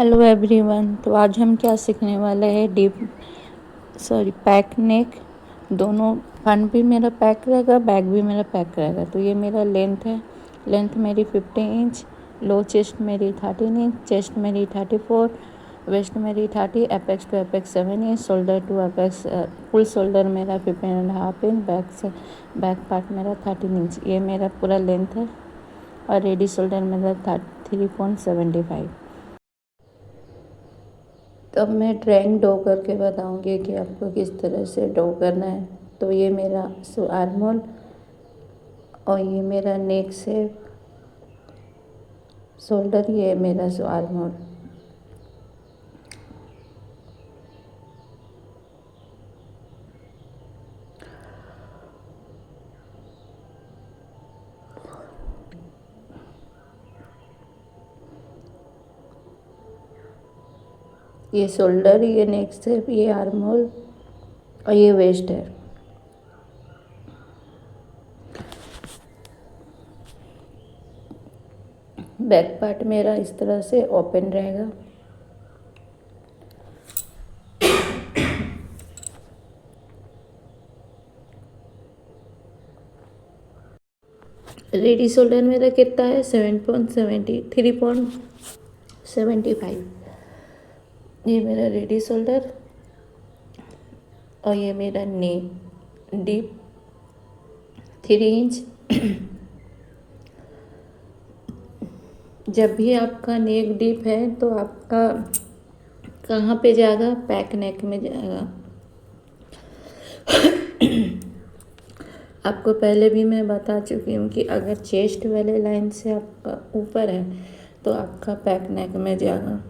Hello everyone. तो आज हम क्या सीखने वाले हैं, पैक नेक। दोनों फ्रंट भी मेरा पैक रहेगा, बैक भी मेरा पैक रहेगा। तो ये मेरा लेंथ है, लेंथ मेरी 50 इंच, लो चेस्ट मेरी 13 इंच, चेस्ट मेरी 34, वेस्ट मेरी 30, apex to apex 7 inch, shoulder to apex full shoulder मेरा 15.5 इंच, बैक पार्ट मेरा 13 इंच। ये मेरा पूरा लेंथ है और रेडी शोल्डर मेरा 3.75। तब मैं ड्राइंग ड्रॉ करके बताऊंगी कि आपको किस तरह से ड्रॉ करना है। तो ये मेरा आर्म होल और ये मेरा नेक से शोल्डर, ये मेरा आर्म होल। ये शोल्डर, ये नेक से, ये आर्म होल और ये वेस्ट है। बैक पार्ट मेरा इस तरह से ओपन रहेगा। रेडी शोल्डर मेरा कितना है, 3.75। ये मेरा रेडी शोल्डर और ये मेरा नेक डीप 3 इंच। जब भी आपका नेक डीप है तो आपका कहाँ पे जाएगा, पैक नेक में जाएगा। आपको पहले भी मैं बता चुकी हूँ कि अगर चेस्ट वाले लाइन से आपका ऊपर है तो आपका पैक नेक में जाएगा।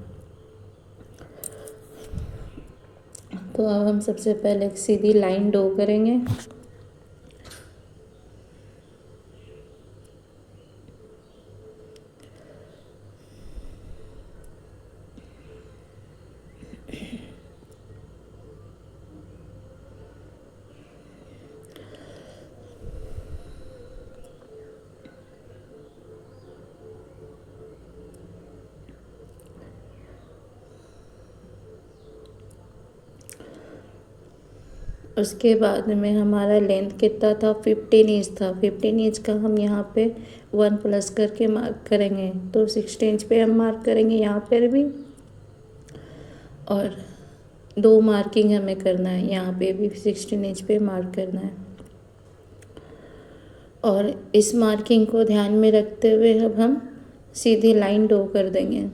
तो अब हम सबसे पहले एक सीधी लाइन ड्रॉ करेंगे। उसके बाद में हमारा लेंथ कितना था, 15 इंच था। 15 इंच का हम यहाँ पे 1 प्लस करके मार्क करेंगे। तो 16 इंच पे हम मार्क करेंगे यहाँ पर भी, और 2 मार्किंग हमें करना है, यहाँ पे भी 16 इंच पे मार्क करना है। और इस मार्किंग को ध्यान में रखते हुए अब हम सीधी लाइन ड्रॉ कर देंगे।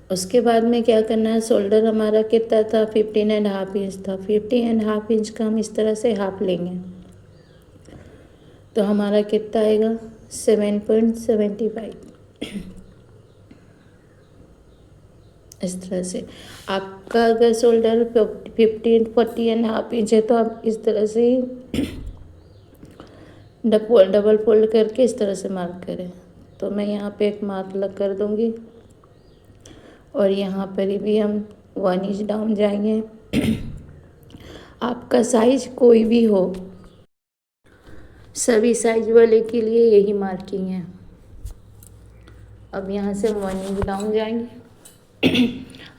उसके बाद में क्या करना है, शोल्डर हमारा कितना था, 15.5 इंच था। 15.5 इंच का हम इस तरह से हाफ लेंगे तो हमारा कितना आएगा, 7.75। इस तरह से आपका अगर शोल्डर 40.5 इंच है तो आप इस तरह से ही डबल फोल्ड करके इस तरह से मार्क करें। तो मैं यहाँ पे एक मार्क लग कर दूँगी और यहाँ पर भी हम 1 इंच डाउन जाएंगे। आपका साइज कोई भी हो, सभी साइज वाले के लिए यही मार्किंग है। अब यहाँ से 1 इंच डाउन जाएंगे।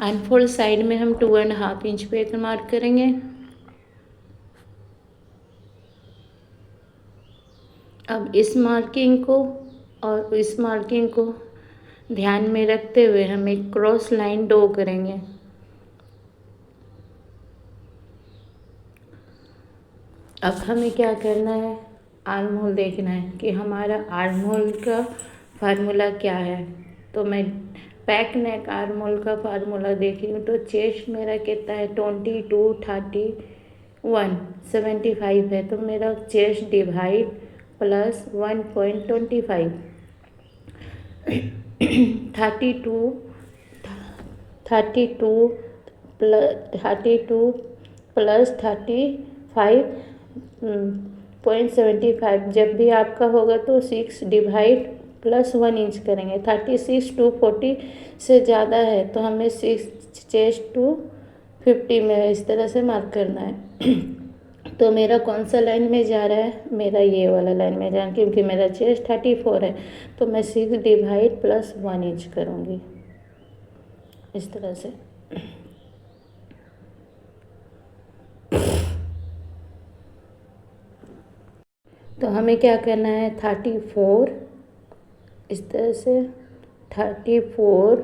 अनफोल्ड साइड में हम 2.5 इंच पे एक मार्क करेंगे। अब इस मार्किंग को और इस मार्किंग को ध्यान में रखते हुए हम एक क्रॉस लाइन ड्रॉ करेंगे। अब हमें क्या करना है, आर्म होल देखना है कि हमारा आर्म होल का फार्मूला क्या है। तो मैं पैक नेक आर्म होल का फार्मूला देख रही हूँ। तो चेस्ट मेरा कितना है, 22, 31, 75 है। तो मेरा चेस्ट डिवाइड प्लस 1.25, 32 प्लस 35.75। जब भी आपका होगा तो 6 डिवाइड प्लस 1 इंच करेंगे। 36 टू 40 से ज़्यादा है तो हमें 6 चेस्ट टू 50 में इस तरह से मार्क करना है। तो मेरा कौन सा लाइन में जा रहा है, मेरा ये वाला लाइन में जा रहा है, क्योंकि मेरा चेस्ट 34 है। तो मैं 6 डिवाइड प्लस 1 इंच करूँगी इस तरह से। तो हमें क्या करना है, 34 इस तरह से, 34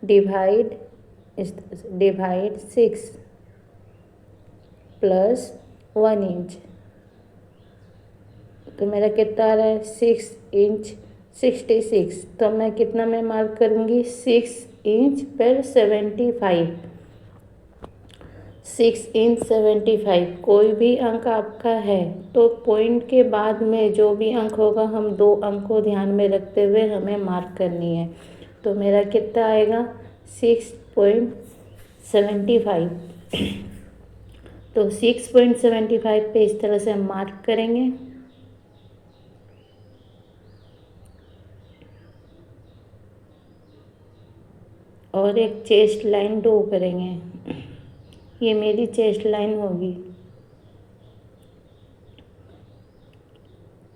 डिवाइड इस तरह से, डिवाइड 6 प्लस 1 इंच। तो मेरा कितना आ रहा है, 6 इंच 66। तो मैं कितना में मार्क करूँगी, 6 इंच पर 75, 6 इंच 75। कोई भी अंक आपका है तो पॉइंट के बाद में जो भी अंक होगा, हम 2 अंक को ध्यान में रखते हुए हमें मार्क करनी है। तो मेरा कितना आएगा, 6.75। तो 6.75 पे इस तरह से हम मार्क करेंगे। और एक चेस्ट लाइन ड्रॉ करेंगे, ये मेरी चेस्ट लाइन होगी।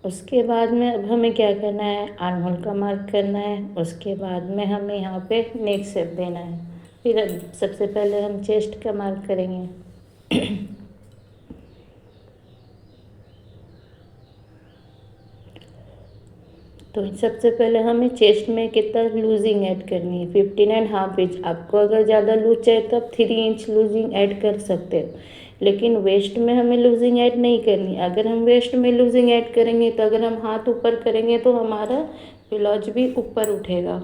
उसके बाद में अब हमें क्या करना है, आर्म होल का मार्क करना है। उसके बाद में हमें यहाँ पे नेक शेप देना है। फिर अब सबसे पहले हम चेस्ट का मार्क करेंगे। तो सबसे पहले हमें चेस्ट में कितना लूजिंग ऐड करनी है, 15.5 इंच। आपको अगर ज़्यादा लूज चाहिए तो आप 3 इंच लूजिंग ऐड कर सकते हो, लेकिन वेस्ट में हमें लूजिंग ऐड नहीं करनी। अगर हम वेस्ट में लूजिंग ऐड करेंगे तो अगर हम हाथ ऊपर करेंगे तो हमारा ब्लाउज भी ऊपर उठेगा,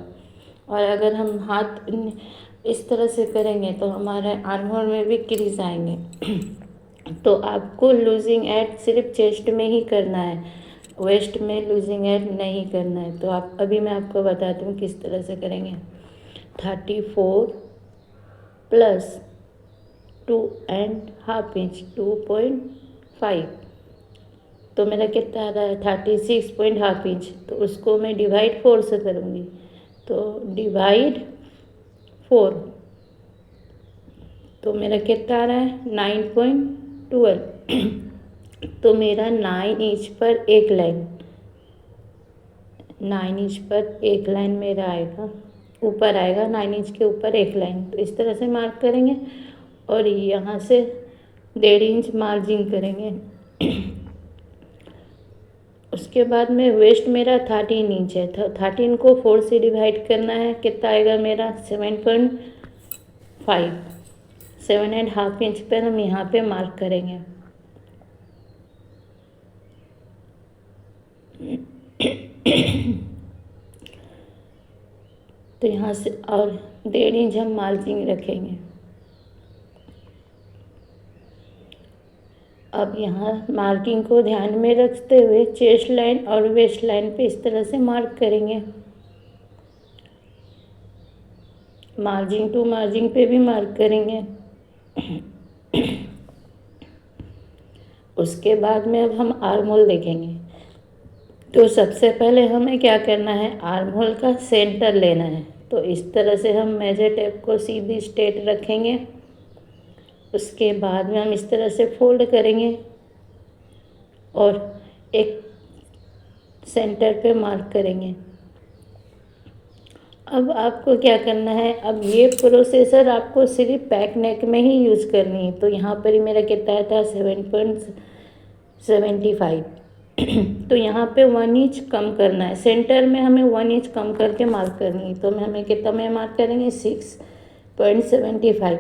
और अगर हम हाथ इस तरह से करेंगे तो हमारे आर्म होल में भी क्रीज आएंगे। तो आपको लूजिंग ऐड सिर्फ चेस्ट में ही करना है, वेस्ट में लूजिंग ऐड नहीं करना है। तो आप अभी मैं आपको बताती हूँ किस तरह से करेंगे। 34 प्लस 2.5 इंच 2.5, तो मेरा कितना आ रहा है, 36.5 इंच। तो उसको मैं डिवाइड 4 से करूँगी। तो डिवाइड 4, तो मेरा कितना आ रहा है, 9.12। तो मेरा 9 इंच पर एक लाइन, 9 इंच पर एक लाइन मेरा आएगा, ऊपर आएगा 9 इंच के ऊपर एक लाइन। तो इस तरह से मार्क करेंगे और यहाँ से 1.5 इंच मार्जिन करेंगे। उसके बाद में वेस्ट मेरा 13 इंच है, 13 को 4 से डिवाइड करना है, कितना आएगा मेरा 7.5, 7.5 इंच पर हम यहाँ पे मार्क करेंगे। तो यहाँ से और 1.5 इंच हम मार्जिन रखेंगे। अब यहाँ मार्किंग को ध्यान में रखते हुए चेस्ट लाइन और वेस्ट लाइन पे इस तरह से मार्क करेंगे। मार्जिन टू मार्जिन पे भी मार्क करेंगे। उसके बाद में अब हम आर्म होल देखेंगे। तो सबसे पहले हमें क्या करना है, आर्म होल का सेंटर लेना है। तो इस तरह से हम मेजर टेप को सीधी स्ट्रेट रखेंगे। उसके बाद में हम इस तरह से फोल्ड करेंगे और एक सेंटर पे मार्क करेंगे। अब आपको क्या करना है, अब ये प्रोसेसर आपको सिर्फ बैक नेक में ही यूज़ करनी है। तो यहाँ पर ही मेरा कितना था, 7.75। तो यहाँ पे 1 इंच कम करना है, सेंटर में हमें 1 इंच कम करके मार्क करनी है। तो हमें कितना में मार्क करेंगे, 6.75।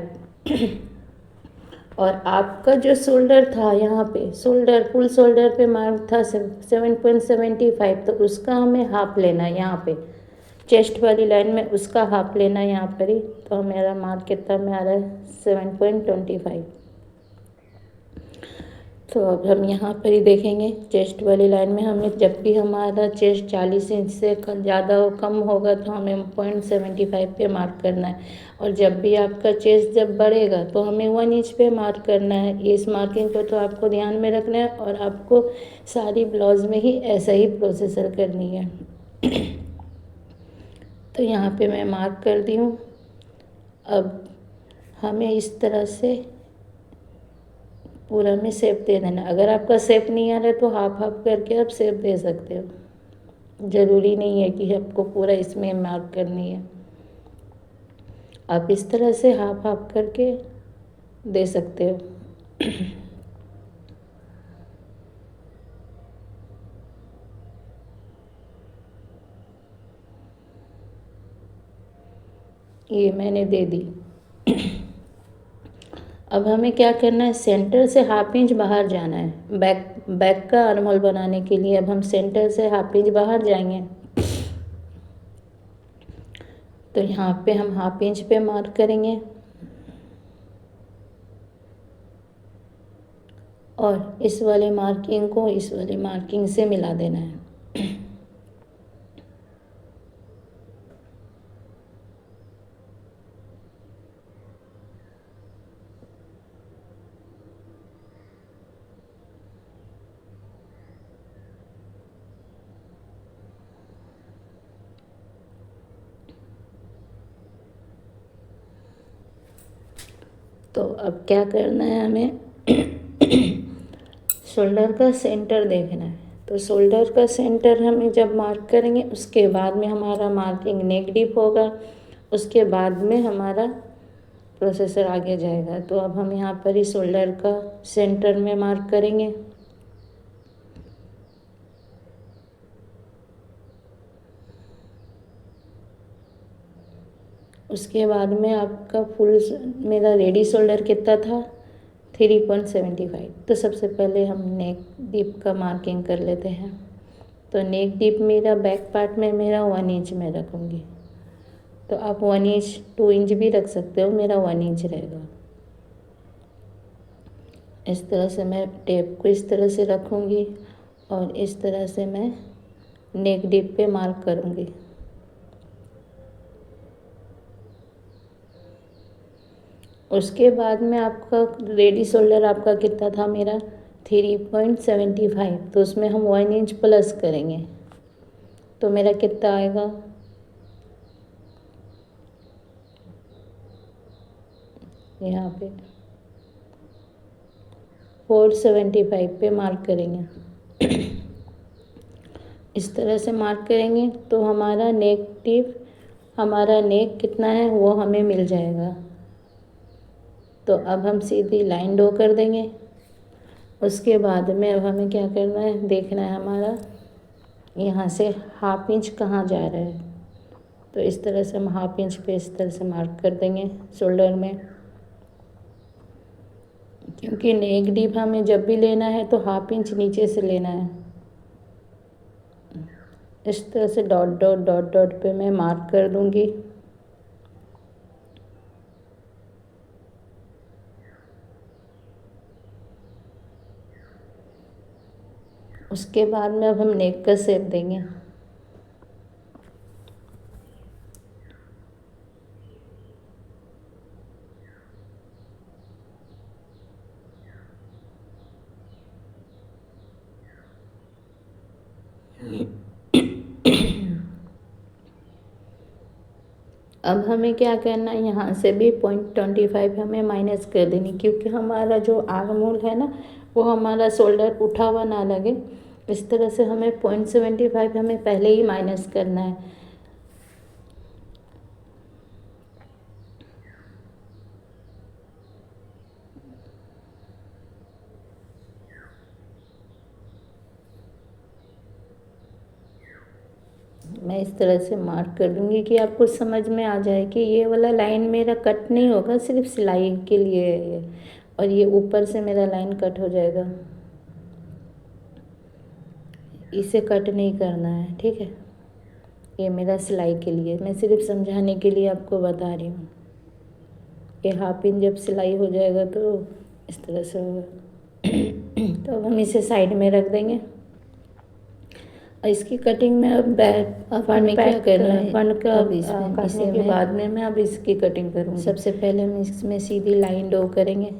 और आपका जो शोल्डर था, यहाँ पे शोल्डर, फुल शोल्डर पे मार्क था 7.75, तो उसका हमें हाफ लेना है यहाँ पे, चेस्ट वाली लाइन में उसका हाफ लेना है यहाँ पर ही। तो मेरा मार्क कितना में आ रहा है, 7.25। तो अब हम यहाँ पर ही देखेंगे, चेस्ट वाली लाइन में हमें जब भी हमारा चेस्ट 40 इंच से ज़्यादा कम होगा तो हमें 0.75 पे मार्क करना है। और जब भी आपका चेस्ट जब बढ़ेगा तो हमें 1 इंच पे मार्क करना है। इस मार्किंग को तो आपको ध्यान में रखना है, और आपको सारी ब्लाउज में ही ऐसा ही प्रोसेसर करनी है। तो यहाँ पे मैं मार्क कर दी हूँ। अब हमें इस तरह से पूरा में शेप दे देना। अगर आपका शेप नहीं आ रहा है तो हाफ हाफ करके आप शेप दे सकते हो, ज़रूरी नहीं है कि आपको पूरा इसमें मार्क करनी है। आप इस तरह से हाफ हाफ करके दे सकते हो। ये मैंने दे दी। अब हमें क्या करना है, सेंटर से हाफ इंच बाहर जाना है। बैक का आर्महोल बनाने के लिए अब हम सेंटर से हाफ इंच बाहर जाएंगे। तो यहाँ पे हम हाफ इंच पे मार्क करेंगे और इस वाले मार्किंग को इस वाले मार्किंग से मिला देना है। तो अब क्या करना है, हमें शोल्डर का सेंटर देखना है। तो शोल्डर का सेंटर हमें जब मार्क करेंगे उसके बाद में हमारा मार्किंग नेक डीप होगा, उसके बाद में हमारा प्रोसेसर आगे जाएगा। तो अब हम यहाँ पर ही शोल्डर का सेंटर में मार्क करेंगे। उसके बाद में आपका फुल मेरा रेडी शोल्डर कितना था, 3.75। तो सबसे पहले हम नेक डीप का मार्किंग कर लेते हैं। तो नेक डीप मेरा बैक पार्ट में मेरा 1 इंच में रखूँगी। तो आप 1 इंच 2 इंच भी रख सकते हो, मेरा 1 इंच रहेगा। इस तरह से मैं टेप को इस तरह से रखूँगी और इस तरह से मैं नेक डीप पे मार्क करूँगी। उसके बाद में आपका रेडी शोल्डर आपका कितना था, मेरा 3.75। तो उसमें हम 1 इंच प्लस करेंगे। तो मेरा कितना आएगा, यहाँ पे 4.75 पे मार्क करेंगे। इस तरह से मार्क करेंगे तो हमारा नेक टिप, हमारा नेक कितना है वो हमें मिल जाएगा। तो अब हम सीधी लाइन ड्रॉ कर देंगे। उसके बाद में अब हमें क्या करना है, देखना है हमारा यहाँ से हाफ इंच कहाँ जा रहा है। तो इस तरह से हम हाफ इंच पे इस तरह से मार्क कर देंगे शोल्डर में, क्योंकि नेक डीप हमें जब भी लेना है तो हाफ इंच नीचे से लेना है। इस तरह से डॉट डॉट डॉट डॉट पे मैं मार्क कर दूंगी। उसके बाद में अब हम नेक का शेप देंगे। अब हमें क्या करना है, यहाँ से भी 0.25 हमें माइनस कर देनी, क्योंकि हमारा जो आर्म होल है ना वो हमारा शोल्डर उठा हुआ ना लगे। इस तरह से हमें 0.75 हमें पहले ही माइनस करना है। मैं इस तरह से मार्क कर दूंगी कि आपको समझ में आ जाए कि ये वाला लाइन मेरा कट नहीं होगा, सिर्फ सिलाई के लिए है ये। और ये ऊपर से मेरा लाइन कट हो जाएगा, इसे कट नहीं करना है, ठीक है। ये मेरा सिलाई के लिए, मैं सिर्फ समझाने के लिए आपको बता रही हूँ। ये हाफ इंच जब सिलाई हो जाएगा तो इस तरह से होगा। तो अब हम इसे साइड में रख देंगे। और इसकी कटिंग में अब हमें क्या करना है, फ्रंट का काटने के बाद में मैं अब इसकी कटिंग करूँगी। सबसे पहले हम इसमें सीधी लाइन ड्रॉ करेंगे।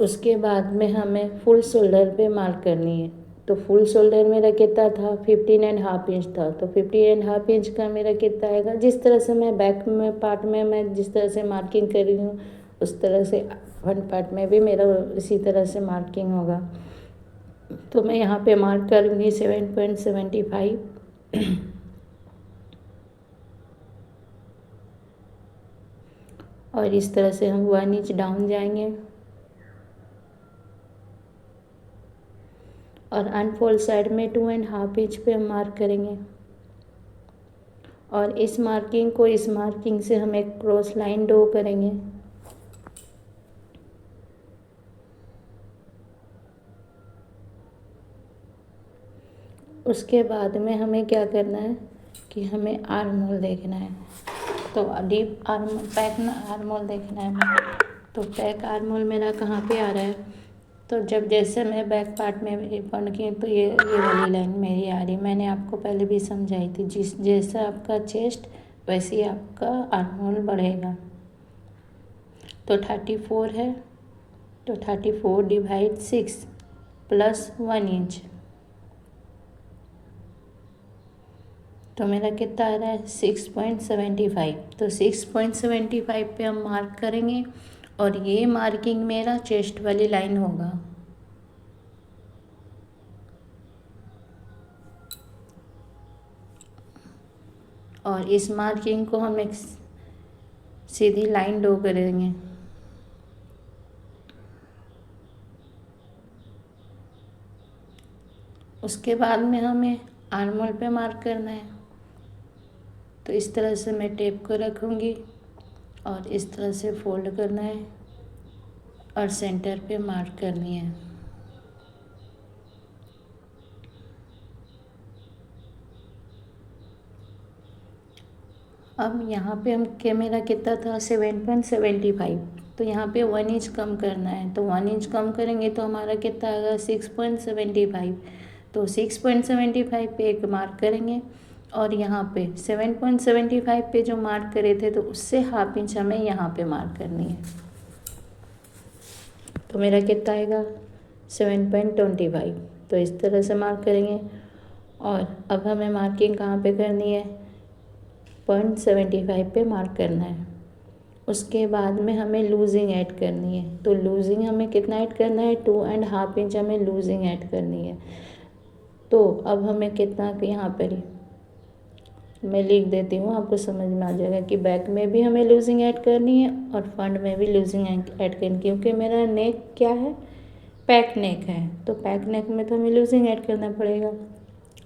उसके बाद में हमें फुल शोल्डर पे मार्क करनी है। तो फुल शोल्डर मेरा कितना था, 15.5 इंच था। तो 15.5 इंच का मेरा कितना आएगा, जिस तरह से मैं बैक में पार्ट में मैं जिस तरह से मार्किंग कर रही हूँ उस तरह से फ्रंट पार्ट में भी मेरा इसी तरह से मार्किंग होगा। तो मैं यहाँ पे मार्क करूँगी 7.75 और इस तरह से हम 1 इंच डाउन जाएंगे और अनफोल्ड साइड में 2.5 इंच पे हम मार्क करेंगे और इस मार्किंग को इस मार्किंग से हम एक क्रॉस लाइन ड्रॉ करेंगे। उसके बाद में हमें क्या करना है कि हमें आर्म होल देखना है। तो deep arm pack arm hole देखना है हमें। तो पैक आर्म होल मेरा कहाँ पे आ रहा है, तो जब जैसे मैं बैक पार्ट में पढ़ की तो ये वाली लाइन मेरी आ रही, मैंने आपको पहले भी समझाई थी। जैसा आपका चेस्ट वैसे ही आपका आर्म होल बढ़ेगा। तो 34 है, तो 34 डिवाइड 6 प्लस 1 इंच, तो मेरा कितना आ रहा है 6.75। तो 6.75 पे हम मार्क करेंगे और ये मार्किंग मेरा चेस्ट वाली लाइन होगा। और इस मार्किंग को हम एक सीधी लाइन ड्रॉ करेंगे। उसके बाद में हमें आर्म होल पे मार्क करना है। तो इस तरह से मैं टेप को रखूँगी और इस तरह से फोल्ड करना है और सेंटर पे मार्क करनी है। अब यहाँ पे हम मेरा कितना था 7.75, तो यहाँ पे 1 इंच कम करना है। तो 1 इंच कम करेंगे तो हमारा कितना आएगा 6.75। तो 6.75 पे एक मार्क करेंगे और यहाँ पे 7.75 पे जो मार्क करे थे तो उससे हाफ इंच हमें यहाँ पे मार्क करनी है। तो मेरा कितना आएगा 7.25। तो इस तरह से मार्क करेंगे और अब हमें मार्किंग कहाँ पे करनी है, 0.75 पे मार्क करना है। उसके बाद में हमें लूजिंग ऐड करनी है। तो लूजिंग हमें कितना ऐड करना है, 2.5 इंच हमें लूजिंग ऐड करनी है। तो अब हमें कितना यहाँ पर मैं लिख देती हूँ, आपको समझ में आ जाएगा कि बैक में भी हमें लूजिंग ऐड करनी है और फ्रंट में भी लूजिंग ऐड करनी है। क्योंकि मेरा नेक क्या है, पैक नेक है, तो पैक नेक में तो हमें लूजिंग ऐड करना पड़ेगा।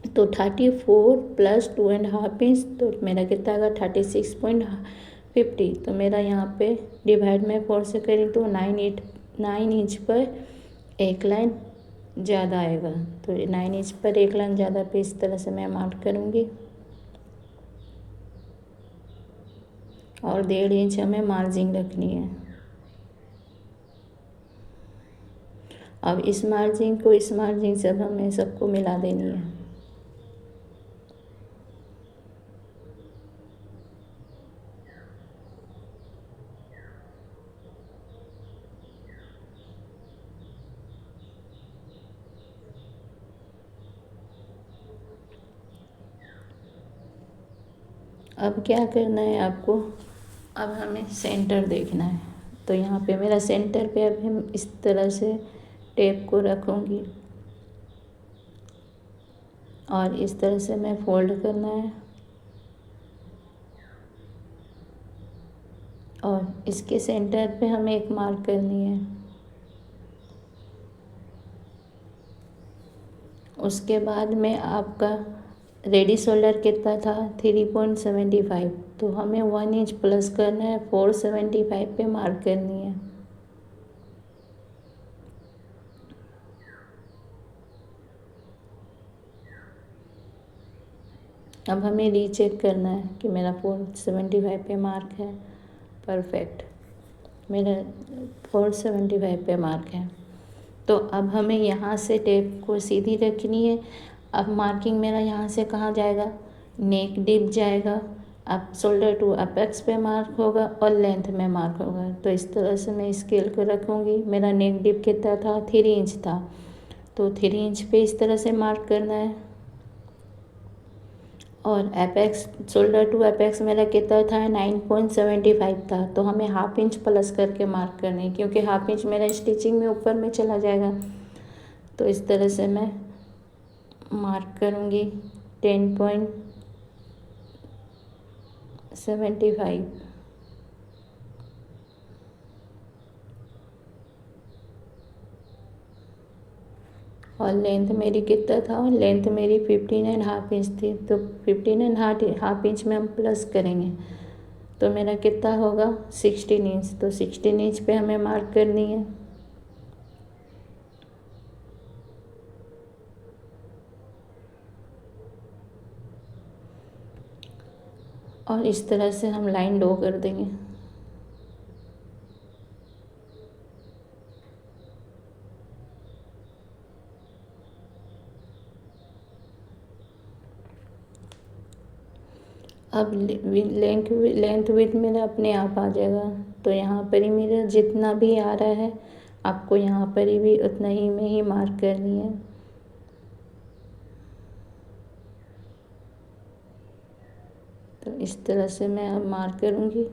तो 34 प्लस 2.5 इंच, तो मेरा कितना आएगा 36.50। तो मेरा यहाँ पे डिवाइड में 4 से करें तो 9 इंच पर एक लाइन ज़्यादा आएगा। तो 9 इंच पर एक लाइन ज़्यादा पे इस तरह से मैं मार्क करूँगी और 1.5 इंच हमें मार्जिन रखनी है। अब इस मार्जिन को इस मार्जिन से अब हमें सबको मिला देनी है। अब क्या करना है आपको, अब हमें सेंटर देखना है। तो यहाँ पे मेरा सेंटर पे अब हम इस तरह से टेप को रखूँगी और इस तरह से मैं फोल्ड करना है और इसके सेंटर पे हमें एक मार्क करनी है। उसके बाद में आपका रेडी शोल्डर कितना था 3.75, तो हमें 1 इंच प्लस करना है, 4.75 पे मार्क करनी है। अब हमें रीचेक करना है कि मेरा 4.75 पे मार्क है, परफेक्ट, मेरा 4.75 पे मार्क है। तो अब हमें यहाँ से टेप को सीधी रखनी है। अब मार्किंग मेरा यहाँ से कहाँ जाएगा, नेक डीप जाएगा अब शोल्डर टू अपेक्स पे मार्क होगा और लेंथ में मार्क होगा। तो इस तरह से मैं स्केल को रखूँगी। मेरा नेक डीप कितना था, 3 इंच था, तो 3 इंच पे इस तरह से मार्क करना है। और एपेक्स, शोल्डर टू एपेक्स मेरा कितना था, 9.75 था, तो हमें हाफ इंच प्लस करके मार्क करनी है, क्योंकि हाफ इंच मेरा स्टिचिंग में ऊपर में चला जाएगा। तो इस तरह से मैं मार्क करूँगी 10.75। और लेंथ मेरी कितना था, लेंथ मेरी 15.5 इंच थी, तो 15.5 इंच में हम प्लस करेंगे तो मेरा कितना होगा, 16 इंच। तो 16 इंच पे हमें मार्क करनी है। और इस तरह से हम लाइन ड्रॉ कर देंगे। अब लेंथ विड्थ मेरा अपने आप आ जाएगा। तो यहाँ पर ही मेरा जितना भी आ रहा है, आपको यहाँ पर ही भी उतना ही में ही मार्क करनी है। तो इस तरह से मैं अब मार्क करूँगी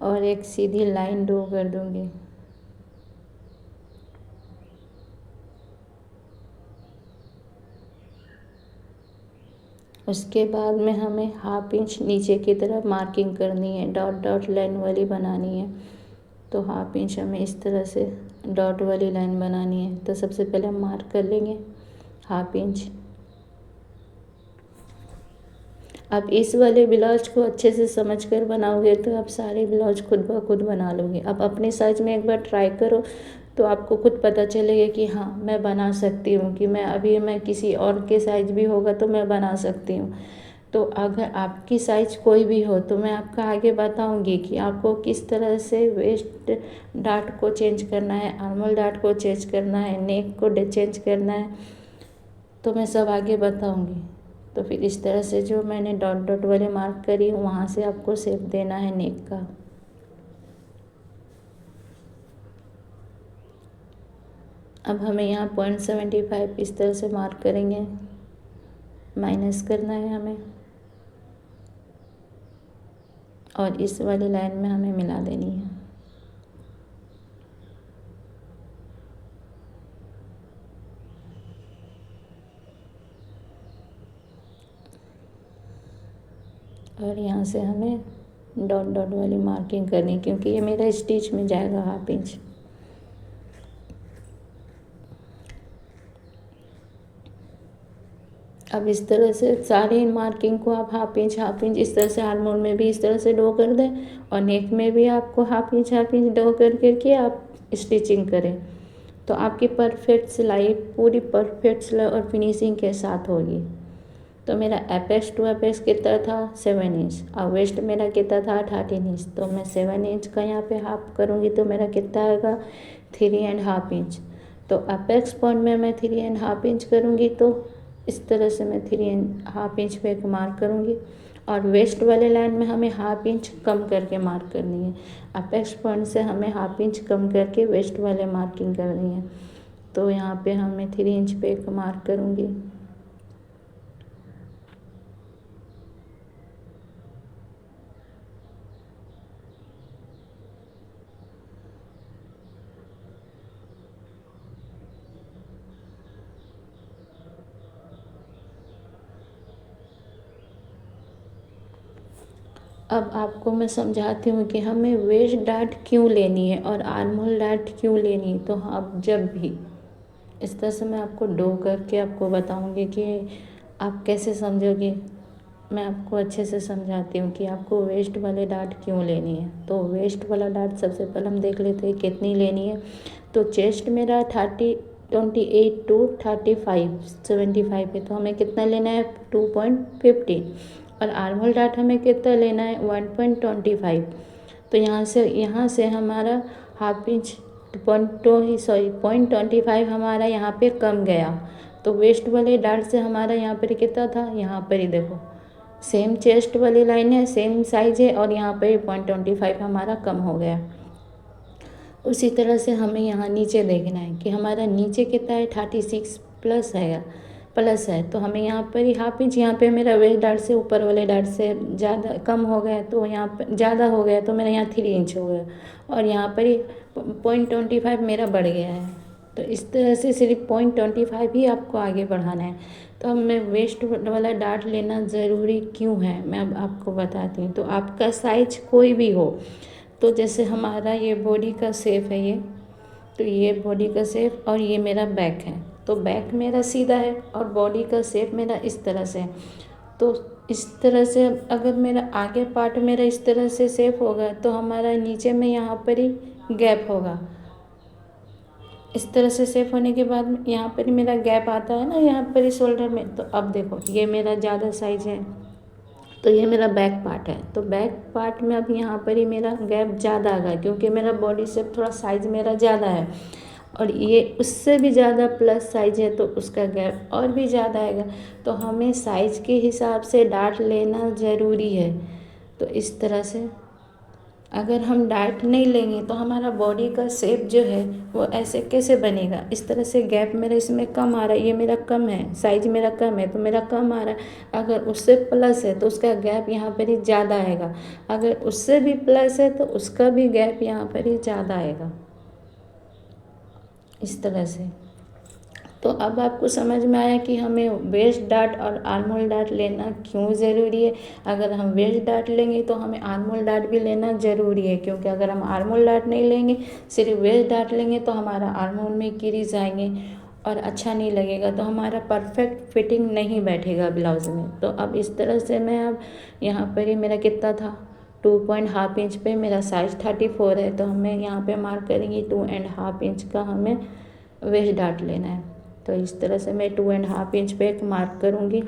और एक सीधी लाइन ड्रॉ कर दूँगी। उसके बाद में हमें हाफ इंच नीचे की तरफ मार्किंग करनी है, डॉट डॉट लाइन वाली बनानी है। तो हाफ इंच हमें इस तरह से डॉट वाली लाइन बनानी है। तो सबसे पहले हम मार्क कर लेंगे हाफ इंच। अब इस वाले ब्लाउज को अच्छे से समझ कर बनाओगे तो आप सारे ब्लाउज खुद ब खुद बना लोगे। अब अपने साइज में एक बार ट्राई करो तो आपको खुद पता चलेगा कि हाँ मैं बना सकती हूँ, कि मैं किसी और के साइज भी होगा तो मैं बना सकती हूँ। तो अगर आपकी साइज कोई भी हो तो मैं आपका आगे बताऊंगी कि आपको किस तरह से वेस्ट डार्ट को चेंज करना है, आर्मल डार्ट को चेंज करना है, नेक को चेंज करना है, तो मैं सब आगे बताऊंगी। तो फिर इस तरह से जो मैंने डॉट डॉट वाले मार्क करी वहाँ से आपको शेप देना है नेक का। अब हमें यहाँ 0.75 इस तरह से मार्क करेंगे, माइनस करना है हमें और इस वाली लाइन में हमें मिला देनी है। और यहाँ से हमें डॉट डॉट वाली मार्किंग करनी है, क्योंकि ये मेरा स्टिच में जाएगा हाफ इंच। अब इस तरह से सारी मार्किंग को आप हाफ इंच इस तरह से आर्मोल में भी इस तरह से ड्रॉ कर दें और नेक में भी आपको हाफ इंच ड्रॉ कर करके आप स्टिचिंग करें तो आपकी परफेक्ट सिलाई, पूरी परफेक्ट सिलाई और फिनिशिंग के साथ होगी। तो मेरा एपेक्स टू एपेक्स कितना था, 7 इंच, और वेस्ट मेरा कितना था, 13 इंच। तो मैं 7 इंच का यहाँ पे हाफ करूँगी तो मेरा कितना आएगा, 3.5 इंच। तो एपेक्स पॉइंट में मैं 3.5 इंच करूँगी तो इस तरह से मैं 3.5 इंच पे एक मार्क करूँगी और वेस्ट वाले लाइन में हमें हाफ इंच कम करके मार्क करनी है। अपेक्स पॉइंट से हमें हाफ इंच कम करके वेस्ट वाले मार्किंग करनी है। तो यहाँ पे हमें 3 इंच पे एक मार्क करूँगी। अब आपको मैं समझाती हूँ कि हमें वेस्ट डार्ट क्यों लेनी है और आर्महोल डार्ट क्यों लेनी है। तो आप जब भी इस तरह से मैं आपको ड्रॉ करके आपको बताऊँगी कि आप कैसे समझोगे। मैं आपको अच्छे से समझाती हूँ कि आपको वेस्ट वाले डार्ट क्यों लेनी है। तो वेस्ट वाला डार्ट सबसे पहले हम देख लेते हैं कितनी लेनी है। तो चेस्ट मेरा 28 टू 75 है, तो हमें कितना लेना है, 2.50। और आर्महोल डार्ट हमें कितना लेना है, 1.25। तो यहाँ से हमारा हाफ इंच 0.25 हमारा यहाँ पे कम गया। तो वेस्ट वाले डार्ट से हमारा यहाँ पर कितना था, यहाँ पर ही देखो सेम चेस्ट वाली लाइन है, सेम साइज है, और यहाँ पे 0.25 हमारा कम हो गया। उसी तरह से हमें यहाँ नीचे देखना है कि हमारा नीचे कितना है, 36 प्लस है। तो हमें यहाँ पर ही हाफ इंच, यहाँ पे मेरा वेस्ट डार्ट से ऊपर वाले डार्ट से ज़्यादा कम हो गया, तो यहाँ पर ज़्यादा हो गया तो मेरा यहाँ 3 इंच हो गया, और यहाँ पर ही 0.25 मेरा बढ़ गया है। तो इस तरह से सिर्फ 0.25 ही आपको आगे बढ़ाना है। तो अब मैं वेस्ट वाला डार्ट लेना ज़रूरी क्यों है, मैं अब आपको बताती हूँ। तो आपका साइज कोई भी हो, तो जैसे हमारा ये बॉडी का शेप है, ये तो ये बॉडी का शेप, और ये मेरा बैक है, तो बैक मेरा सीधा है और बॉडी का शेप मेरा इस तरह से है। तो इस तरह से अगर मेरा आगे पार्ट मेरा इस तरह से शेप होगा, तो हमारा नीचे में यहाँ पर ही गैप होगा। इस तरह से शेप होने के बाद यहाँ पर ही मेरा गैप आता है ना, यहाँ पर ही शोल्डर में। तो अब देखो, ये मेरा ज़्यादा साइज है, तो ये मेरा बैक पार्ट है, तो बैक पार्ट में अब यहाँ पर ही मेरा गैप ज़्यादा आ गया, क्योंकि मेरा बॉडी शेप थोड़ा साइज मेरा ज़्यादा है, और ये उससे भी ज़्यादा प्लस साइज है, तो उसका गैप और भी ज़्यादा आएगा। तो हमें साइज के हिसाब से डार्ट लेना ज़रूरी है। तो इस तरह से अगर हम डाइट नहीं लेंगे तो हमारा बॉडी का शेप जो है वो ऐसे कैसे बनेगा। इस तरह से गैप मेरा इसमें कम आ रहा है, ये मेरा कम है, साइज मेरा कम है तो मेरा कम आ रहा है। अगर उससे प्लस है तो उसका गैप यहाँ पर ही ज़्यादा आएगा, अगर उससे भी प्लस है तो उसका भी गैप यहाँ पर ही ज़्यादा आएगा। इस तरह से तो अब आपको समझ में आया कि हमें वेस्ट डार्ट और आर्म होल डार्ट लेना क्यों ज़रूरी है। अगर हम वेस्ट डार्ट लेंगे तो हमें आर्म होल डार्ट भी लेना ज़रूरी है, क्योंकि अगर हम आर्म होल डार्ट नहीं लेंगे, सिर्फ वेस्ट डार्ट लेंगे, तो हमारा आर्म होल में क्रीज आएंगे और अच्छा नहीं लगेगा, तो हमारा परफेक्ट फिटिंग नहीं बैठेगा ब्लाउज़ में। तो अब इस तरह से मैं अब यहाँ पर ही मेरा कितना था, 2.5 इंच पे मेरा साइज 34 है, तो हमें यहाँ पे मार्क करेंगे 2.5 इंच का हमें वेस्ट डार्ट लेना है। तो इस तरह से मैं 2.5 इंच पे एक मार्क करूँगी,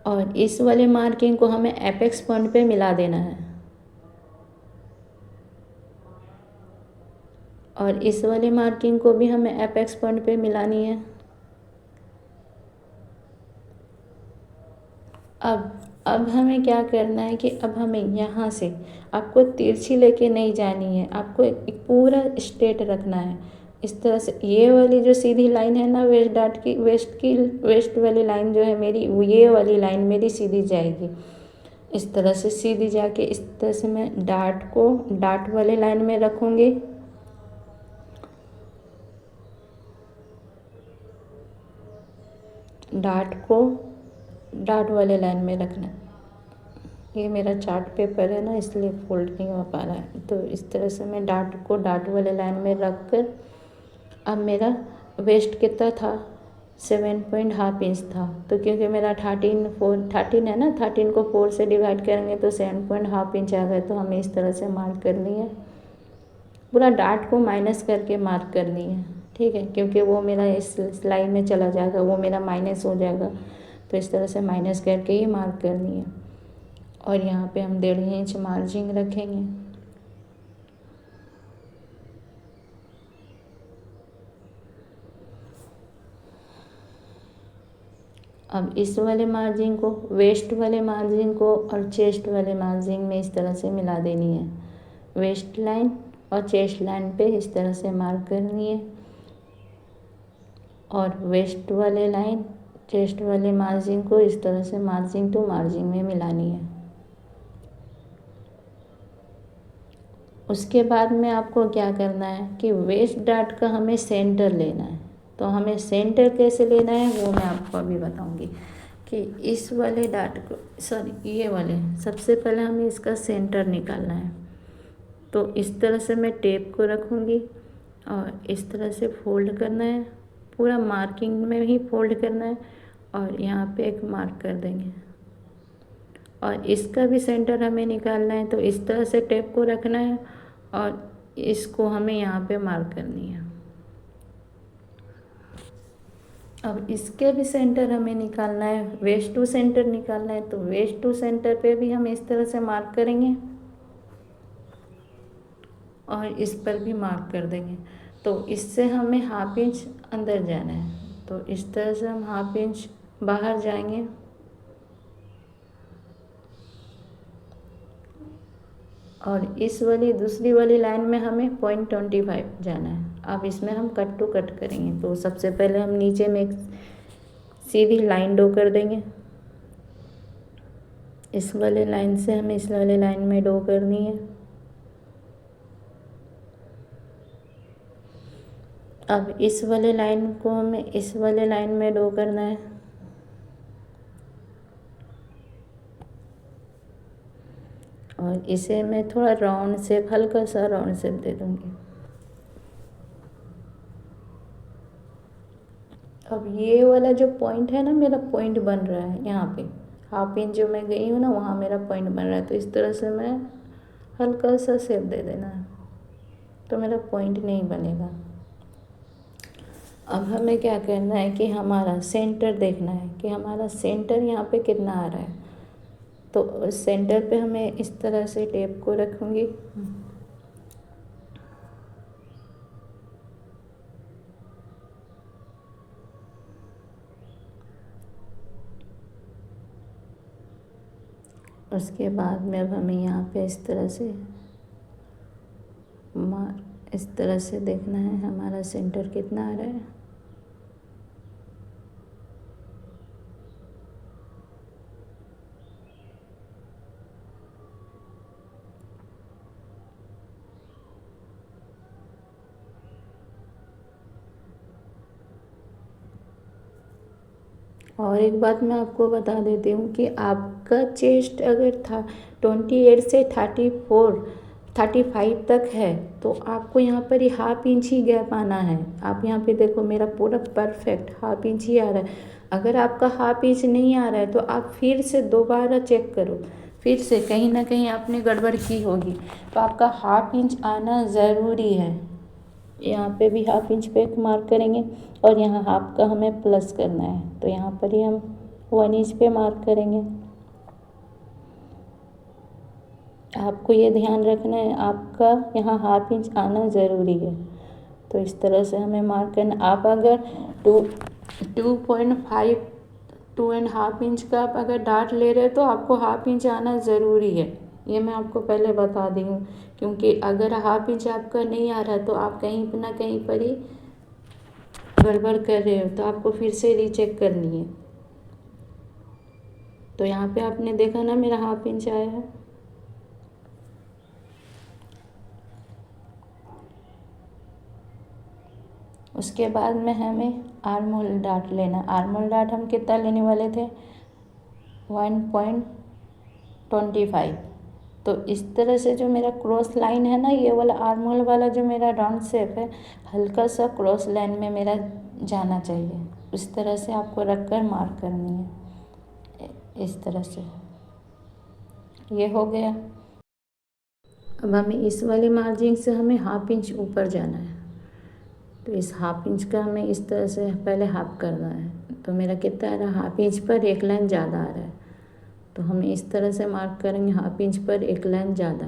और इस वाले मार्किंग को हमें एपेक्स पॉइंट पे मिला देना है, और इस वाले मार्किंग को भी हमें एपेक्स पॉइंट पे मिलानी है। अब हमें क्या करना है कि अब हमें यहाँ से, आपको तिरछी लेके नहीं जानी है, आपको एक पूरा स्ट्रेट रखना है। इस तरह से ये वाली जो सीधी लाइन है ना, वेस्ट डार्ट की, वेस्ट वाली लाइन जो है मेरी, ये वाली लाइन मेरी सीधी जाएगी। इस तरह से सीधी जाके इस तरह से मैं डार्ट को डार्ट वाले लाइन में रखूँगी, डार्ट को डार्ट वाले लाइन में रखना। ये मेरा चार्ट पेपर है ना, इसलिए फोल्ड नहीं हो पा रहा है। तो इस तरह से मैं डार्ट को डार्ट वाले लाइन में रख कर, अब मेरा वेस्ट कितना था, 7.5 इंच था, तो क्योंकि मेरा 13 है ना, 13 को 4 से डिवाइड करेंगे तो 7.5 इंच आ गए। तो हमें इस तरह से मार्क करनी है, पूरा डार्ट को माइनस करके मार्क करनी है, ठीक है, क्योंकि वो मेरा इस लाइन में चला जाएगा, वो मेरा माइनस हो जाएगा। तो इस तरह से माइनस करके ही मार्क करनी है, और यहाँ पे हम 1.5 इंच मार्जिन रखेंगे। अब इस वाले मार्जिन को वेस्ट वाले मार्जिन को और चेस्ट वाले मार्जिन में इस तरह से मिला देनी है। वेस्ट लाइन और चेस्ट लाइन पे इस तरह से मार्क करनी है, और वेस्ट वाले लाइन चेस्ट वाले मार्जिन को इस तरह से मार्जिन टू मार्जिन में मिलानी है। उसके बाद में आपको क्या करना है कि वेस्ट डार्ट का हमें सेंटर लेना है। तो हमें सेंटर कैसे लेना है वो मैं आपको अभी बताऊंगी, कि इस वाले डार्ट को, सॉरी ये वाले, सबसे पहले हमें इसका सेंटर निकालना है। तो इस तरह से मैं टेप को रखूँगी और इस तरह से फोल्ड करना है, पूरा मार्किंग में ही फोल्ड करना है, और यहाँ पे एक मार्क कर देंगे, और इसका भी सेंटर हमें निकालना है। तो इस तरह से टेप को रखना है और इसको हमें यहाँ पे मार्क करनी है। अब इसके भी सेंटर हमें निकालना है, वेस्ट टू सेंटर निकालना है। तो वेस्ट टू सेंटर पे भी हम इस तरह से मार्क करेंगे और इस पर भी मार्क कर देंगे। तो इससे हमें हाफ इंच अंदर जाना है, तो इस तरह से हम हाफ इंच बाहर जाएंगे और इस वाली दूसरी वाली लाइन में हमें 0.25 जाना है। अब इसमें हम कट टू कट करेंगे। तो सबसे पहले हम नीचे में एक सीधी लाइन ड्रॉ कर देंगे। इस वाले लाइन से हमें इस वाले लाइन में ड्रॉ करनी है। अब इस वाले लाइन को हमें इस वाले लाइन में ड्रॉ करना है और इसे मैं थोड़ा राउंड शेप, हल्का सा राउंड शेप दे दूँगी। अब ये वाला जो पॉइंट है ना, मेरा पॉइंट बन रहा है यहाँ पे, हाफ इंच जो मैं गई हूँ ना, वहाँ मेरा पॉइंट बन रहा है। तो इस तरह से मैं हल्का सा शेप दे देना है, तो मेरा पॉइंट नहीं बनेगा। अब हमें क्या करना है कि हमारा सेंटर देखना है कि हमारा सेंटर यहाँ पे कितना आ रहा है। तो सेंटर पे हमें इस तरह से टेप को रखूँगी उसके बाद में अब हमें यहाँ पे इस तरह से इस तरह से देखना है हमारा सेंटर कितना आ रहा है। और एक बात मैं आपको बता देती हूँ कि आपका चेस्ट अगर था 28 से 35 तक है, तो आपको यहाँ पर ही हाफ इंच ही गैप आना है। आप यहाँ पे देखो, मेरा पूरा परफेक्ट हाफ इंच ही आ रहा है। अगर आपका हाफ इंच नहीं आ रहा है तो आप फिर से दोबारा चेक करो, फिर से कहीं ना कहीं आपने गड़बड़ की होगी। तो आपका हाफ इंच आना ज़रूरी है। यहाँ पे भी हाफ इंच पे मार्क करेंगे और यहाँ हाफ का हमें प्लस करना है, तो यहाँ पर ही हम 1 इंच पे मार्क करेंगे। आपको ये ध्यान रखना है, आपका यहाँ हाफ इंच आना ज़रूरी है। तो इस तरह से हमें मार्क करना। आप अगर 2.5 इंच का आप अगर डार्ट ले रहे हो तो आपको हाफ इंच आना ज़रूरी है। ये मैं आपको पहले बता दी हूँ, क्योंकि अगर हाफ इंच आपका नहीं आ रहा तो आप कहीं पर ना कहीं पर ही गड़बड़ कर रहे हो, तो आपको फिर से रीचेक करनी है। तो यहाँ पे आपने देखा ना, मेरा हाफ इंच आया है। उसके बाद में हमें आर्म होल डार्ट लेना। आर्म होल डार्ट हम कितना लेने वाले थे, 1.25। तो इस तरह से जो मेरा क्रॉस लाइन है ना, ये वाला आर्म होल वाला जो मेरा राउंड शेप है, हल्का सा क्रॉस लाइन में मेरा जाना चाहिए। उस तरह से आपको रख कर मार्क करनी है, इस तरह से। ये हो गया। अब हमें इस वाले मार्जिन से हमें हाफ इंच ऊपर जाना है। तो इस हाफ इंच का हमें इस तरह से पहले हाफ करना है। तो मेरा कितना आ रहा है, हाफ इंच पर एक लाइन ज़्यादा आ रहा है। तो हम इस तरह से मार्क करेंगे, हाफ इंच पर एक लाइन ज़्यादा।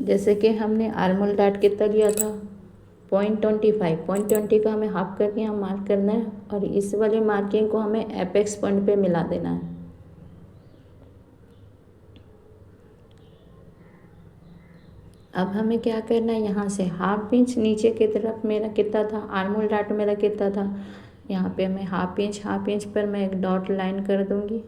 जैसे कि हमने आर्म होल डार्ट कितना लिया था, 0.20 का हमें हाफ करके यहाँ मार्क करना है और इस वाली मार्किंग को हमें एपेक्स पॉइंट पे मिला देना है। अब हमें क्या करना है, यहाँ से हाफ इंच नीचे की तरफ मेरा कितना था, आर्म होल डार्ट मेरा कितना था, यहाँ पे मैं हाफ इंच पर मैं एक डॉट लाइन कर दूँगी।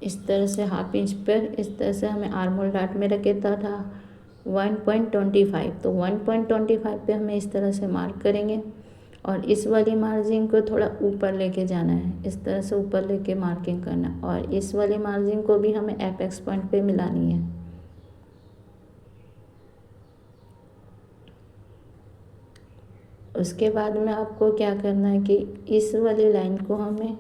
इस तरह से हाफ इंच पर इस तरह से हमें आर्म होल डार्ट मेरा कितना था, 1.25। तो 1.25 पे हमें इस तरह से मार्क करेंगे और इस वाली मार्जिन को थोड़ा ऊपर लेके जाना है, इस तरह से ऊपर लेके मार्किंग करना और इस वाली मार्जिन को भी हमें एपेक्स पॉइंट पे मिलानी है। उसके बाद में आपको क्या करना है कि इस वाली लाइन को हमें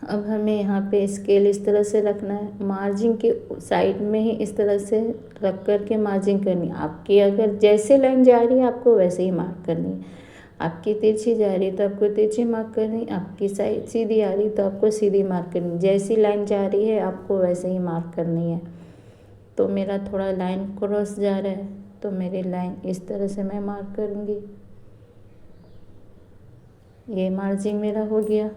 अब हमें यहाँ पे स्केल इस तरह से रखना है, मार्जिन के साइड में ही इस तरह से रख कर के मार्जिन करनी है। आपकी अगर जैसे लाइन जा रही है आपको वैसे ही मार्क करनी है। आपकी तिरछी जा रही है तो आपको तिरछी मार्क करनी, आपकी साइड सीधी आ रही तो आपको सीधी मार्क करनी, जैसी लाइन जा रही है आपको वैसे ही मार्क करनी है। तो मेरा थोड़ा लाइन क्रॉस जा रहा है तो मेरी लाइन इस तरह से मैं मार्क करूँगी। ये मार्जिन मेरा हो गया।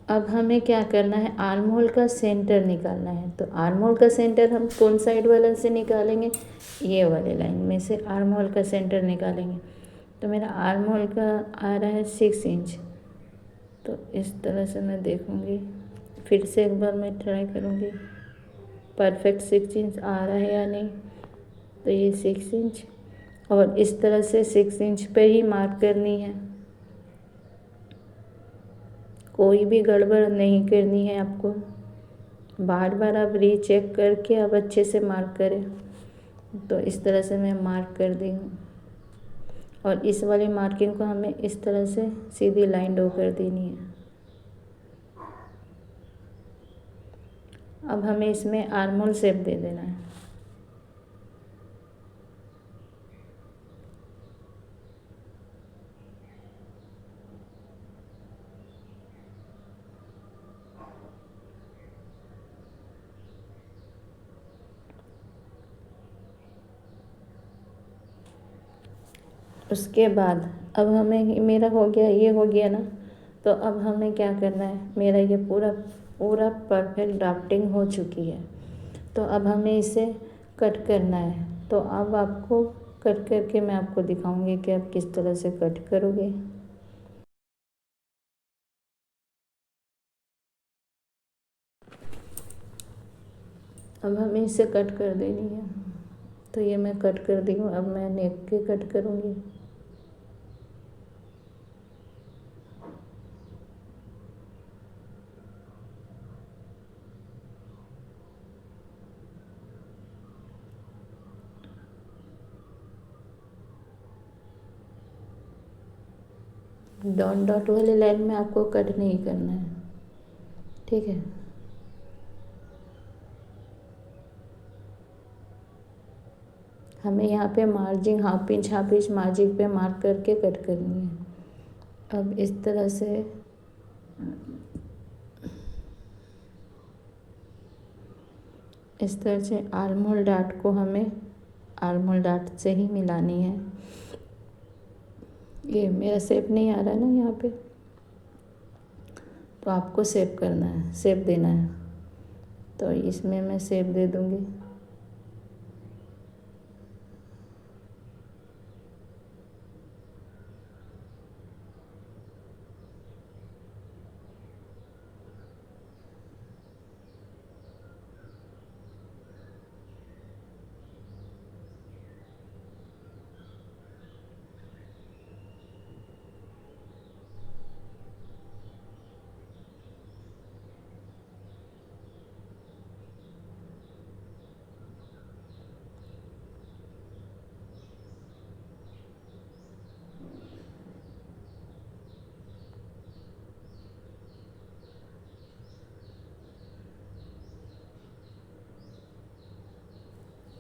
अब हमें क्या करना है, आर्म होल का सेंटर निकालना है। तो आर्म होल का सेंटर हम कौन साइड वाला से निकालेंगे, ये वाले लाइन में से आर्म होल का सेंटर निकालेंगे। तो मेरा आर्म होल का आ रहा है 6 इंच। तो इस तरह से मैं देखूँगी, फिर से एक बार मैं ट्राई करूँगी परफेक्ट 6 इंच आ रहा है या नहीं। तो ये 6 इंच और इस तरह से 6 इंच पे ही मार्क करनी है, कोई भी गड़बड़ नहीं करनी है आपको। बार बार आप रीचेक करके आप अच्छे से मार्क करें। तो इस तरह से मैं मार्क कर दी हूँ और इस वाली मार्किंग को हमें इस तरह से सीधी लाइन ड्रॉ कर देनी है। अब हमें इसमें आर्म होल शेप दे देना है। उसके बाद अब हमें, मेरा हो गया, ये हो गया ना। तो अब हमें क्या करना है, मेरा ये पूरा पूरा परफेक्ट ड्राफ्टिंग हो चुकी है। तो अब हमें इसे कट करना है। तो अब आपको कट करके मैं आपको दिखाऊंगी कि आप किस तरह से कट करोगे। अब हमें इसे कट कर देनी है। तो ये मैं कट कर दी हूँ। अब मैं नेक के कट करूँगी। डॉट डॉट वाले लाइन में आपको कट नहीं करना है, ठीक है। हमें यहाँ पे मार्जिन हाफ इंच मार्जिन पे मार्क करके कट करनी है। अब इस तरह से आर्म होल डॉट को हमें आर्म होल डॉट से ही मिलानी है। ये मेरा शेप नहीं आ रहा है ना यहाँ पे, तो आपको शेप करना है, शेप देना है। तो इसमें मैं शेप दे दूँगी।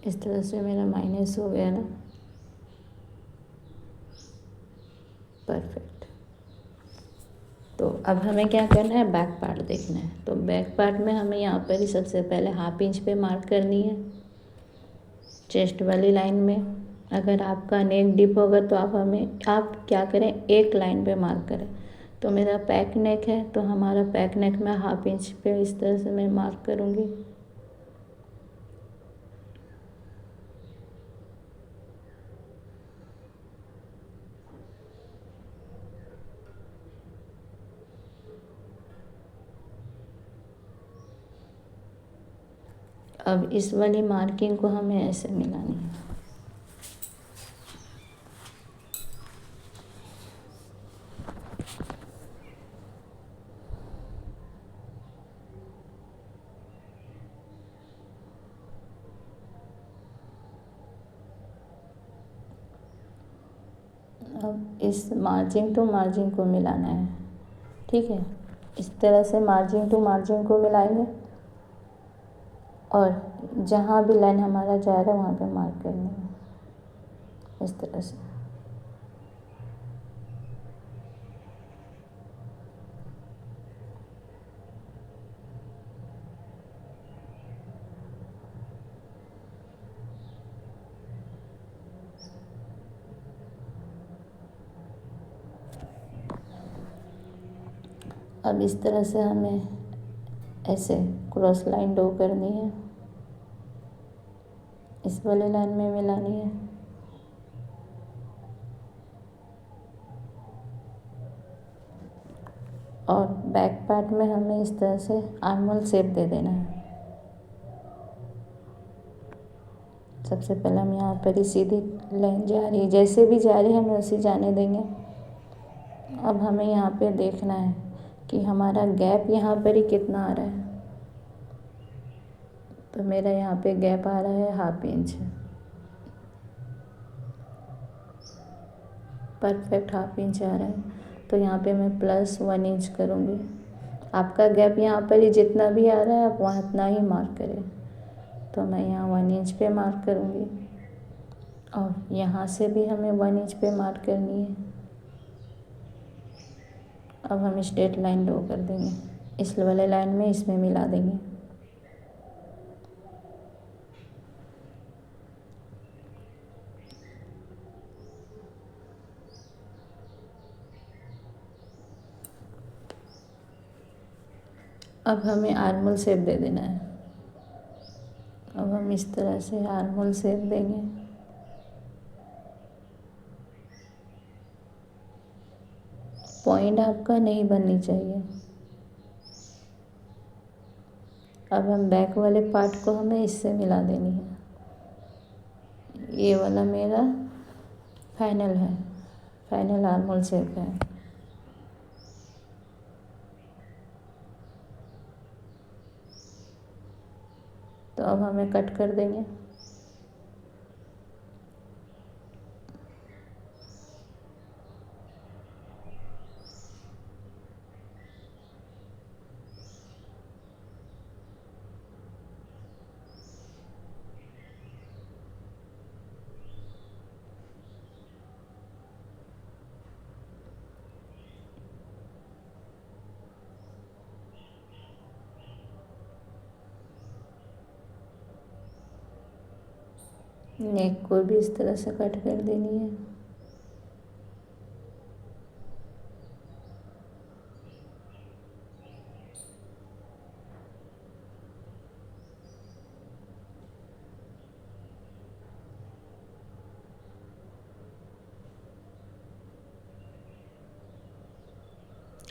इस तरह से मेरा माइनस हो गया ना, परफेक्ट। तो अब हमें क्या करना है, बैक पार्ट देखना है। तो बैक पार्ट में हमें यहाँ पर ही सबसे पहले हाफ इंच पे मार्क करनी है, चेस्ट वाली लाइन में। अगर आपका नेक डीप होगा तो आप क्या करें, एक लाइन पे मार्क करें। तो मेरा पैक नेक है तो हमारा पैक नेक में हाफ इंच पे इस तरह से मैं मार्क करूँगी। अब इस वाली मार्किंग को हमें ऐसे मिलानी है। अब इस मार्जिन को मिलाना है, ठीक है। इस तरह से मार्जिन टू मार्जिन को मिलाएंगे और जहाँ भी लाइन हमारा जा रहा है वहाँ पे मार्क करनी है इस तरह से। अब इस तरह से हमें ऐसे क्रॉस लाइन ड्रॉ करनी है, इस वाले लाइन में मिलानी है और बैक पार्ट में हमें इस तरह से आर्म होल शेप दे देना है। सबसे पहले हम यहाँ पर ही सीधी लाइन जा रही है, जैसे भी जा रही है हमें उसी जाने देंगे। अब हमें यहाँ पे देखना है कि हमारा गैप यहाँ पर ही कितना आ रहा है। तो मेरा यहाँ पे गैप आ रहा है 1/2 इंच, परफेक्ट 1/2 इंच आ रहा है। तो यहाँ पे मैं +1 इंच करूँगी। आपका गैप यहाँ पर ही जितना भी आ रहा है आप वहाँ इतना ही मार्क करें। तो मैं यहाँ 1 इंच पे मार्क करूँगी और यहाँ से भी हमें 1 इंच पे मार्क करनी है। अब हम स्ट्रेट लाइन ड्रॉ कर देंगे, इस वाले लाइन में इसमें मिला देंगे। अब हमें आर्म होल शेप दे देना है। अब हम इस तरह से आर्म होल शेप देंगे। पॉइंट आपका नहीं बननी चाहिए। अब हम बैक वाले पार्ट को हमें इससे मिला देनी है। ये वाला मेरा फाइनल है, फाइनल आर्म होल शेप है। तो अब हमें कट कर देंगे। नेक को भी इस तरह से कट कर देनी है।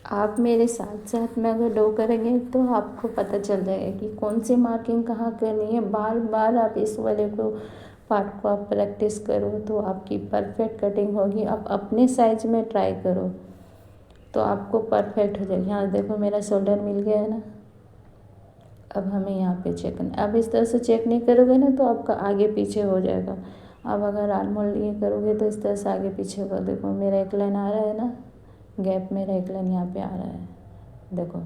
आप मेरे साथ साथ में अगर ड्रॉ करेंगे तो आपको पता चल जाएगा कि कौन सी मार्किंग कहाँ करनी है। बार बार आप इस वाले को पार्ट को आप प्रैक्टिस करो तो आपकी परफेक्ट कटिंग होगी। आप अपने साइज में ट्राई करो तो आपको परफेक्ट हो जाएगी। यहाँ देखो मेरा शोल्डर मिल गया है ना। अब हमें यहाँ पे चेक करना। अब इस तरह से चेक नहीं करोगे ना तो आपका आगे पीछे हो जाएगा। अब अगर आर्म होल ये करोगे तो इस तरह से आगे पीछे होगा। देखो मेरा एक लाइन आ रहा है ना, गैप मेरा एक लाइन यहाँ पे आ रहा है, देखो।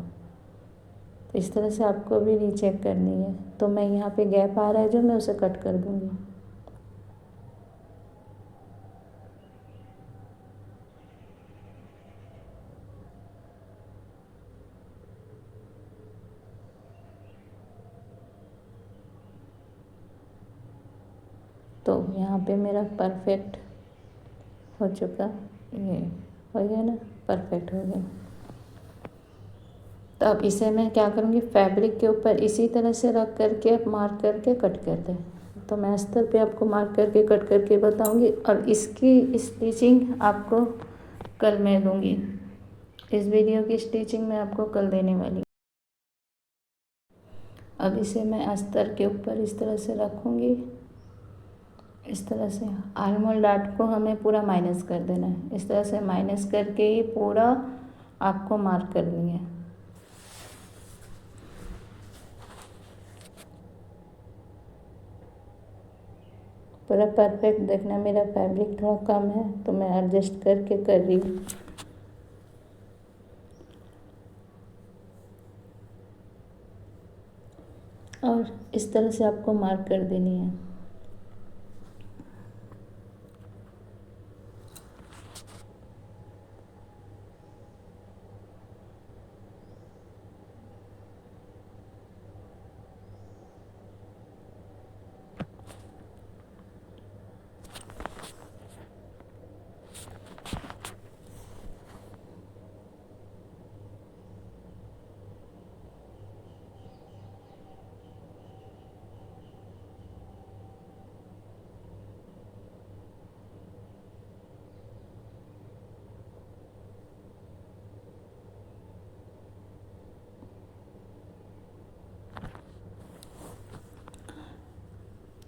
तो इस तरह से आपको भी रीचेक करनी है। तो मैं यहाँ पे गैप आ रहा है जो, मैं उसे कट कर दूँगी। तो यहाँ पे मेरा परफेक्ट हो चुका, ये हो गया ना, परफेक्ट हो गया। तो अब इसे मैं क्या करूँगी, फैब्रिक के ऊपर इसी तरह से रख करके मार्क करके कट कर दें। तो मैं अस्तर पे आपको मार्क करके कट करके बताऊँगी और इसकी स्टिचिंग आपको कल मैं दूँगी। इस वीडियो की स्टिचिंग मैं आपको कल देने वाली हूँ। अब इसे मैं अस्तर के ऊपर इस तरह से रखूँगी। इस तरह से आर्म होल डार्ट को हमें पूरा माइनस कर देना है। इस तरह से माइनस करके ही पूरा आपको मार्क करनी है। पूरा परफेक्ट देखना। मेरा फैब्रिक थोड़ा कम है तो मैं एडजस्ट करके कर रही हूँ। और इस तरह से आपको मार्क कर देनी है।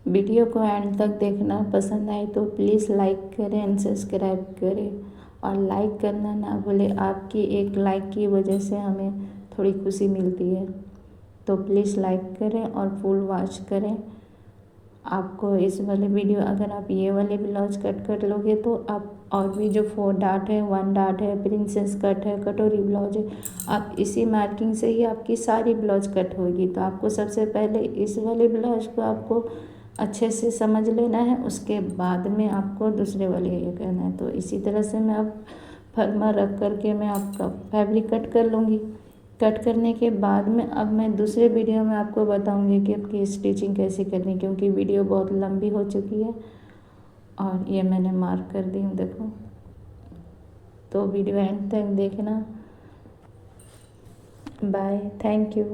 वीडियो को एंड तक देखना, पसंद आए तो प्लीज़ लाइक करें एंड सब्सक्राइब करें, और लाइक करना ना भूलें। आपकी एक लाइक की वजह से हमें थोड़ी खुशी मिलती है, तो प्लीज़ लाइक करें और फुल वॉच करें। आपको इस वाले वीडियो, अगर आप ये वाले ब्लाउज कट कर लोगे तो आप और भी जो 4 डार्ट है, 1 डार्ट है, प्रिंसेस कट है, कटोरी ब्लाउज है, आप इसी मार्किंग से ही आपकी सारी ब्लाउज कट होगी। तो आपको सबसे पहले इस वाले ब्लाउज को आपको अच्छे से समझ लेना है, उसके बाद में आपको दूसरे वाले ये करना है। तो इसी तरह से मैं अब फर्मा रख करके मैं आपका फैब्रिक कट कर लूँगी। कट करने के बाद में अब मैं दूसरे वीडियो में आपको बताऊंगी कि आपकी स्टिचिंग कैसे करनी, क्योंकि वीडियो बहुत लंबी हो चुकी है। और ये मैंने मार्क कर दी हूँ, देखो। तो वीडियो एंड तक देखना। Bye, thank you.